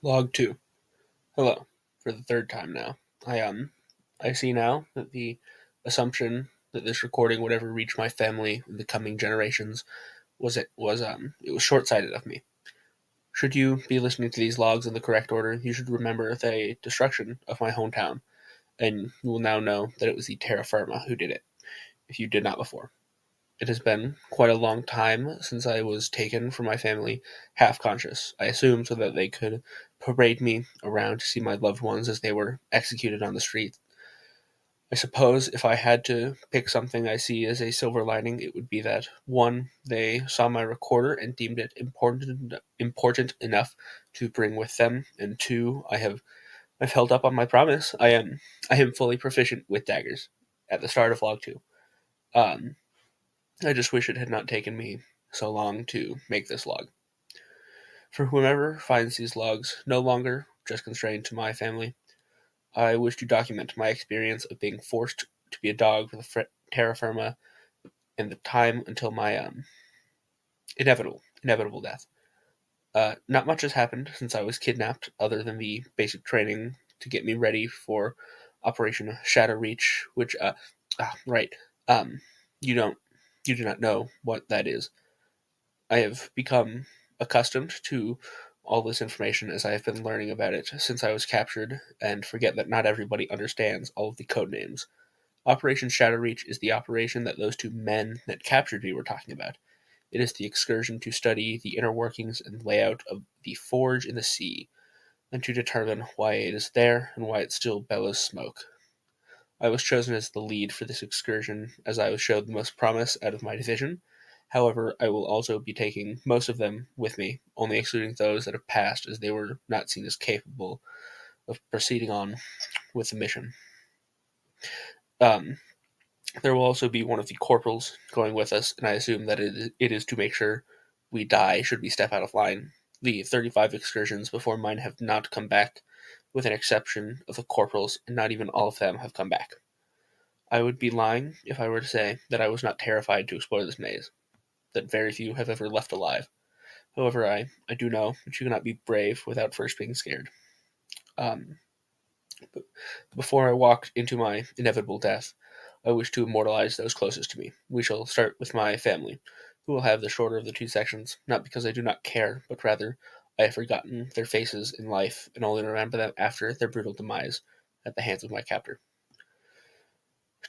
Log 2. Hello. For the third time now. I see now that the assumption that this recording would ever reach my family in the coming generations it was short-sighted of me. Should you be listening to these logs in the correct order, you should remember the destruction of my hometown, and you will now know that it was the terra firma who did it, if you did not before. It has been quite a long time since I was taken from my family half conscious, I assume so that they could parade me around to see my loved ones as they were executed on the street. I suppose if I had to pick something I see as a silver lining, it would be that one, they saw my recorder and deemed it important enough to bring with them, and two, I've held up on my promise. I am fully proficient with daggers at the start of log 2. Um, I just wish it had not taken me so long to make this log. For whomever finds these logs no longer just constrained to my family, I wish to document my experience of being forced to be a dog for the terra firma and the time until my inevitable death. Not much has happened since I was kidnapped, other than the basic training to get me ready for Operation Shadow Reach, which right, um, you don't you do not know what that is. I have become accustomed to all this information as I have been learning about it since I was captured, and forget that not everybody understands all of the code names. Operation Shadow Reach is the operation that those two men that captured me were talking about. It is the excursion to study the inner workings and layout of the forge in the sea, and to determine why it is there and why it still bellows smoke. I was chosen as the lead for this excursion as I was showed the most promise out of my division. However, I will also be taking most of them with me, only excluding those that have passed as they were not seen as capable of proceeding on with the mission. Um, there will also be one of the corporals going with us, and I assume that it is to make sure we die should we step out of line. The 35 excursions before mine have not come back, with an exception of the corporals, and not even all of them have come back. I would be lying if I were to say that I was not terrified to explore this maze, that very few have ever left alive. However, I do know that you cannot be brave without first being scared. Um, but before I walk into my inevitable death, I wish to immortalize those closest to me. We shall start with my family, who will have the shorter of the two sections, not because I do not care, but rather I have forgotten their faces in life and only remember them after their brutal demise at the hands of my captor.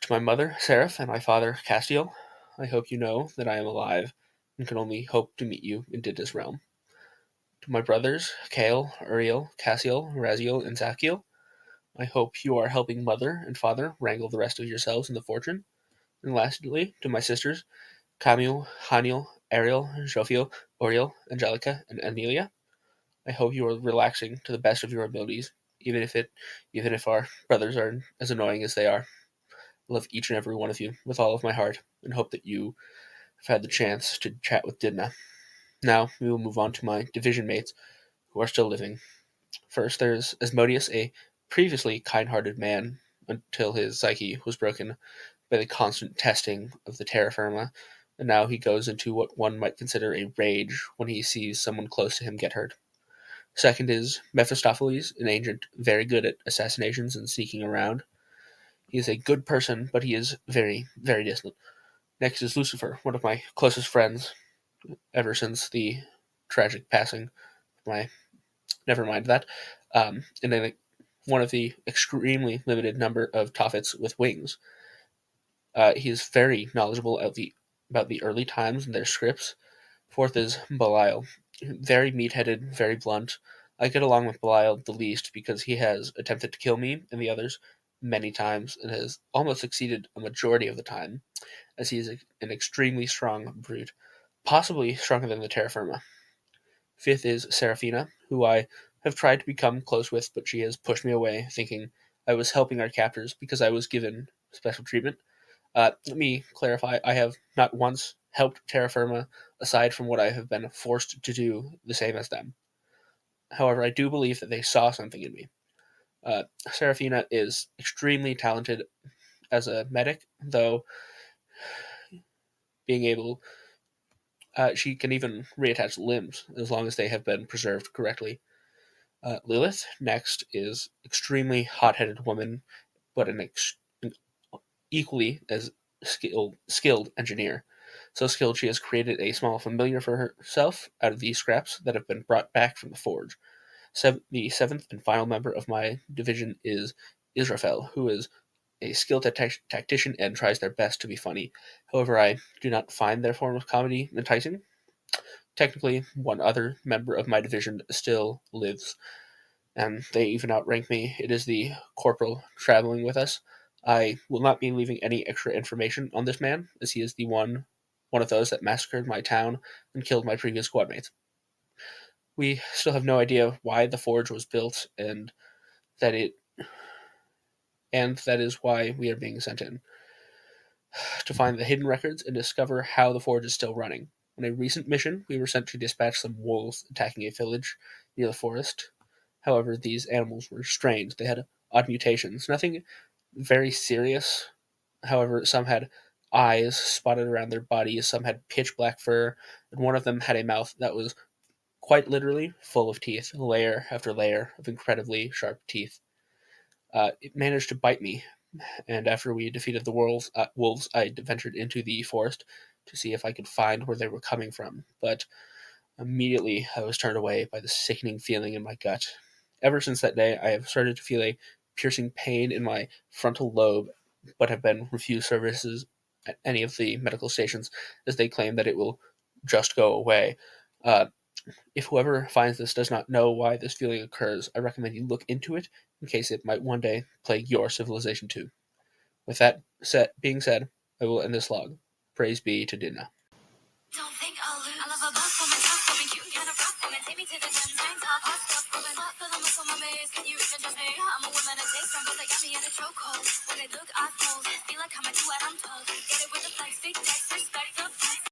To my mother, Seraph, and my father, Castiel, I hope you know that I am alive and can only hope to meet you in Didda's realm. To my brothers, Kale, Uriel, Cassiel, Raziel, and Zadkiel, I hope you are helping mother and father wrangle the rest of yourselves in the fortune. And lastly, to my sisters, Camille, Haniel, Ariel, Jophiel, Oriel, Angelica, and Amelia, I hope you are relaxing to the best of your abilities, even if our brothers are as annoying as they are. I love each and every one of you with all of my heart, and hope that you have had the chance to chat with Didna. Now we will move on to my division mates who are still living. First, there's Asmodeus, a previously kind-hearted man until his psyche was broken by the constant testing of the terra firma, and now he goes into what one might consider a rage when he sees someone close to him get hurt. Second is Mephistopheles, an agent very good at assassinations and sneaking around. He is a good person, but he is very, very distant. Next is Lucifer, one of my closest friends ever since the tragic passing of my. Never mind that. And then one of the extremely limited number of Toffets with wings. He is very knowledgeable about the early times and their scripts. Fourth is Belial, very meat-headed, very blunt. I get along with Belial the least because he has attempted to kill me and the others many times and has almost succeeded a majority of the time, as he is an extremely strong brute, possibly stronger than the terra firma. Fifth is Seraphina, who I have tried to become close with, but she has pushed me away, thinking I was helping our captors because I was given special treatment. Let me clarify, I have not once helped terra firma, aside from what I have been forced to do the same as them. However, I do believe that they saw something in me. Seraphina is extremely talented as a medic, though being able she can even reattach limbs as long as they have been preserved correctly. Lilith, next, is extremely hot-headed woman, but an equally as skilled engineer. So skilled she has created a small familiar for herself out of these scraps that have been brought back from the forge. The seventh and final member of my division is Israfel, who is a skilled tactician and tries their best to be funny. However, I do not find their form of comedy enticing. Technically, one other member of my division still lives, and they even outrank me. It is the corporal traveling with us. I will not be leaving any extra information on this man, as he is the one of those that massacred my town and killed my previous squad mates. We still have no idea why the forge was built, that it and that is why we are being sent in to find the hidden records and discover how the forge is still running. On a recent mission, we were sent to dispatch some wolves attacking a village near the forest. However, these animals were strange. They had odd mutations. Nothing very serious. However, some had eyes spotted around their bodies, some had pitch black fur, and one of them had a mouth that was quite literally full of teeth, layer after layer of incredibly sharp teeth. It managed to bite me, and after we defeated the wolves, I ventured into the forest to see if I could find where they were coming from. But immediately I was turned away by the sickening feeling in my gut. Ever since that day, I have started to feel a piercing pain in my frontal lobe, but have been refused services at any of the medical stations as they claim that it will just go away. Uh, if whoever finds this does not know why this feeling occurs, I recommend you look into it in case it might one day plague your civilization too. With that being said, I will end this log. Praise be to Dinah. Don't think I'll lose. I love a boss woman, tough woman, cute and kind of rough woman. Take me to the gym, tank top, hot stuff woman. Hot for the muscle, my base. Can you even judge me? I'm a woman that takes strong, but they got me in a chokehold. When they look, I fold. Feel like I'm a do what I'm told.